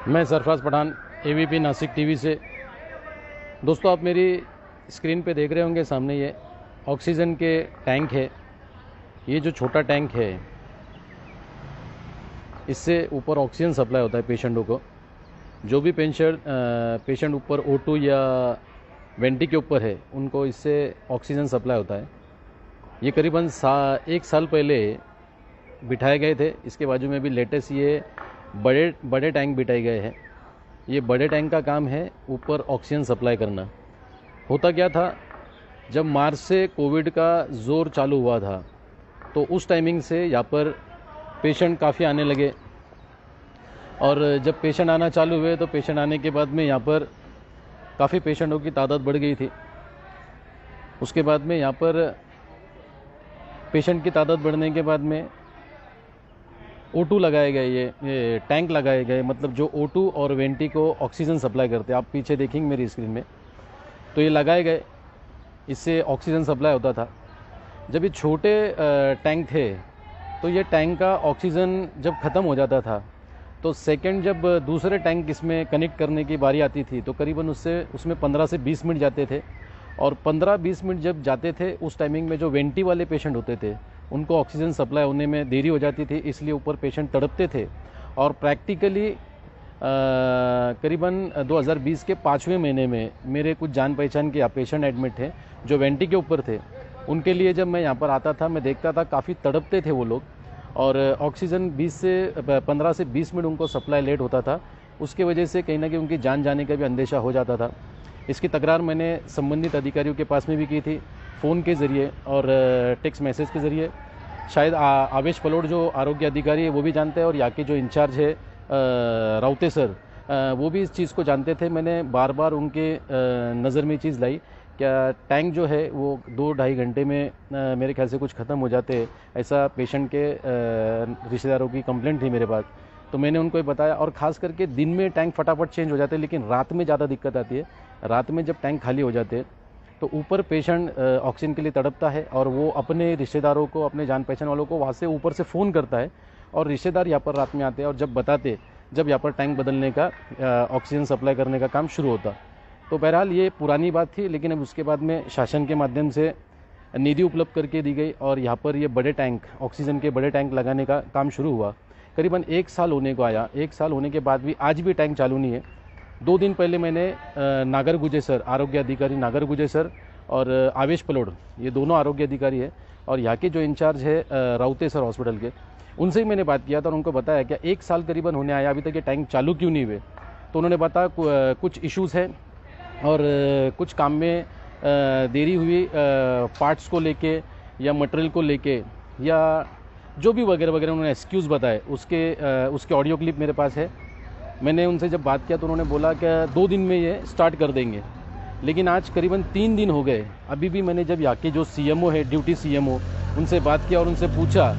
मैं Sarfaraz Pathan, AVP Nashik TV से। दोस्तों, आप मेरी स्क्रीन पे देख रहे होंगे, सामने ये ऑक्सीजन के टैंक है। ये जो छोटा टैंक है, इससे ऊपर ऑक्सीजन सप्लाई होता है पेशेंटों को। जो भी पेशेंट ऊपर O2 या वेंटी के ऊपर है, उनको इससे ऑक्सीजन सप्लाई होता है। ये करीबन 1 साल पहले बिठाए गए थे। इसके बाजू में भी लेटेस्ट ये बड़े बड़े टैंक बिठाए गए हैं। ये बड़े टैंक का काम है ऊपर ऑक्सीजन सप्लाई करना। होता क्या था, जब मार्च से कोविड का ज़ोर चालू हुआ था, तो उस टाइमिंग से यहाँ पर पेशेंट काफ़ी आने लगे। और जब पेशेंट आना चालू हुए, तो पेशेंट आने के बाद में यहाँ पर काफ़ी पेशेंटों की तादाद बढ़ गई थी। उसके बाद में यहाँ पर पेशेंट की तादाद बढ़ने के बाद में O2 लगाए गए, ये टैंक लगाए गए, मतलब जो O2 और वेंटी को ऑक्सीजन सप्लाई करते हैं। आप पीछे देखेंगे मेरी स्क्रीन में, तो ये लगाए गए, इससे ऑक्सीजन सप्लाई होता था। जब ये छोटे टैंक थे, तो ये टैंक का ऑक्सीजन जब ख़त्म हो जाता था, तो सेकंड जब दूसरे टैंक इसमें कनेक्ट करने की बारी आती थी, तो करीबन उसमें 15 से 20 मिनट जाते थे। और 15-20 मिनट जब जाते थे, उस टाइमिंग में जो वेंटी वाले पेशेंट होते थे, उनको ऑक्सीजन सप्लाई होने में देरी हो जाती थी, इसलिए ऊपर पेशेंट तड़पते थे। और प्रैक्टिकली करीबन 2020 के 5वें महीने में मेरे कुछ जान पहचान के पेशेंट एडमिट थे जो वेंटी के ऊपर थे। उनके लिए जब मैं यहाँ पर आता था, मैं देखता था काफ़ी तड़पते थे वो लोग, और ऑक्सीजन 15 से 20 मिनट उनको सप्लाई लेट होता था। उसके वजह से कहीं ना कहीं उनकी जान जाने का भी अंदेशा हो जाता था। इसकी तकरार मैंने संबंधित अधिकारियों के पास में भी की थी, फ़ोन के ज़रिए और टेक्स्ट मैसेज के ज़रिए। शायद आवेश पलोड़ जो आरोग्य अधिकारी है, वो भी जानते हैं, और यहाँ के जो इंचार्ज है राउते सर, वो भी इस चीज़ को जानते थे। मैंने बार बार उनके नज़र में चीज़ लाई, क्या टैंक जो है वो 2-2.5 घंटे में मेरे ख्याल से कुछ ख़त्म हो जाते हैं। ऐसा पेशेंट के रिश्तेदारों की कंप्लेंट थी मेरे पास, तो मैंने उनको ये बताया। और ख़ास करके दिन में टैंक फटाफट चेंज हो जाते हैं, लेकिन रात में ज़्यादा दिक्कत आती है। रात में जब टैंक खाली हो जाते हैं, तो ऊपर पेशेंट ऑक्सीजन के लिए तड़पता है, और वो अपने रिश्तेदारों को, अपने जान पहचान वालों को वहाँ से ऊपर से फ़ोन करता है, और रिश्तेदार यहाँ पर रात में आते हैं और जब यहाँ पर टैंक बदलने का, ऑक्सीजन सप्लाई करने का काम शुरू होता। तो बहरहाल ये पुरानी बात थी, लेकिन अब उसके बाद में शासन के माध्यम से निधि उपलब्ध करके दी गई, और यहाँ पर ये बड़े टैंक, ऑक्सीजन के बड़े टैंक लगाने का काम शुरू हुआ। करीबन 1 साल होने को आया। 1 साल होने के बाद भी आज भी टैंक चालू नहीं है। 2 दिन पहले मैंने नागर गुजे सर, आरोग्य अधिकारी नागर गुजे सर और आवेश पलोड़, ये दोनों आरोग्य अधिकारी है, और यहाँ के जो इंचार्ज है राउते सर हॉस्पिटल के, उनसे ही मैंने बात किया था और उनको बताया क्या 1 साल करीबन होने आया, अभी तक ये टैंक चालू क्यों नहीं हुए। तो उन्होंने बताया कुछ इश्यूज़ हैं, और कुछ काम में देरी हुई, पार्ट्स को लेके या मटेरियल को लेके, या जो भी वगैरह वगैरह उन्होंने एक्सक्यूज़ बताए। उसके ऑडियो क्लिप मेरे पास है। मैंने उनसे जब बात किया, तो उन्होंने बोला कि 2 दिन में ये स्टार्ट कर देंगे। लेकिन आज करीबन 3 दिन हो गए, अभी भी मैंने जब यहाँ के जो CMO है, ड्यूटी CMO, उनसे बात किया और उनसे पूछा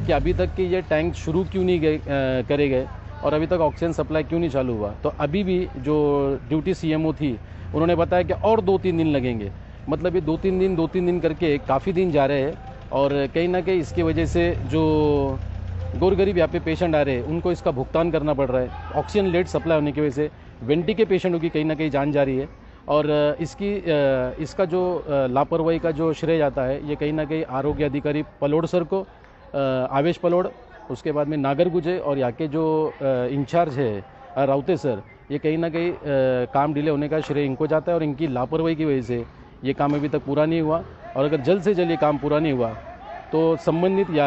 कि अभी तक के ये टैंक शुरू क्यों नहीं करे गए, और अभी तक ऑक्सीजन सप्लाई क्यों नहीं चालू हुआ। तो अभी भी जो ड्यूटी CMO थी, उन्होंने बताया कि और 2-3 दिन लगेंगे। मतलब ये 2-3 दिन करके काफ़ी दिन जा रहे हैं, और कहीं ना कहीं इसकी वजह से जो गरीब यहाँ पे पेशेंट आ रहे हैं, उनको इसका भुगतान करना पड़ रहा है। ऑक्सीजन लेट सप्लाई होने की वजह से वेंटी के पेशेंटों की कहीं ना कहीं जान जा रही है, और इसका जो लापरवाही का जो श्रेय जाता है, ये कहीं ना कहीं आरोग्य अधिकारी पलोड़ सर को, आवेश पलोड़, उसके बाद में नागर गुजे, और यहाँ के जो इंचार्ज है राउते सर, ये कहीं ना कहीं काम डिले होने का श्रेय इनको जाता है, और इनकी लापरवाही की वजह से ये काम अभी तक पूरा नहीं हुआ। और अगर जल्द से जल्द ये काम पूरा नहीं हुआ, तो संबंधित या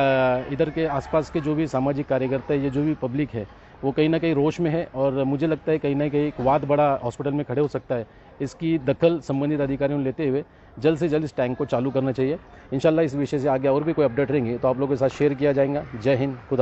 इधर के आसपास के जो भी सामाजिक कार्यकर्ता है, ये जो भी पब्लिक है, वो कहीं ना कहीं रोष में है, और मुझे लगता है कहीं ना कहीं एक वाद बड़ा हॉस्पिटल में खड़े हो सकता है। इसकी दखल संबंधित अधिकारियों ने लेते हुए जल्द से जल्द इस टैंक को चालू करना चाहिए। इंशाल्लाह इस विषय से आगे और भी कोई अपडेट रहेंगे तो आप लोगों के साथ शेयर किया जाएगा। जय हिंद, खुदा।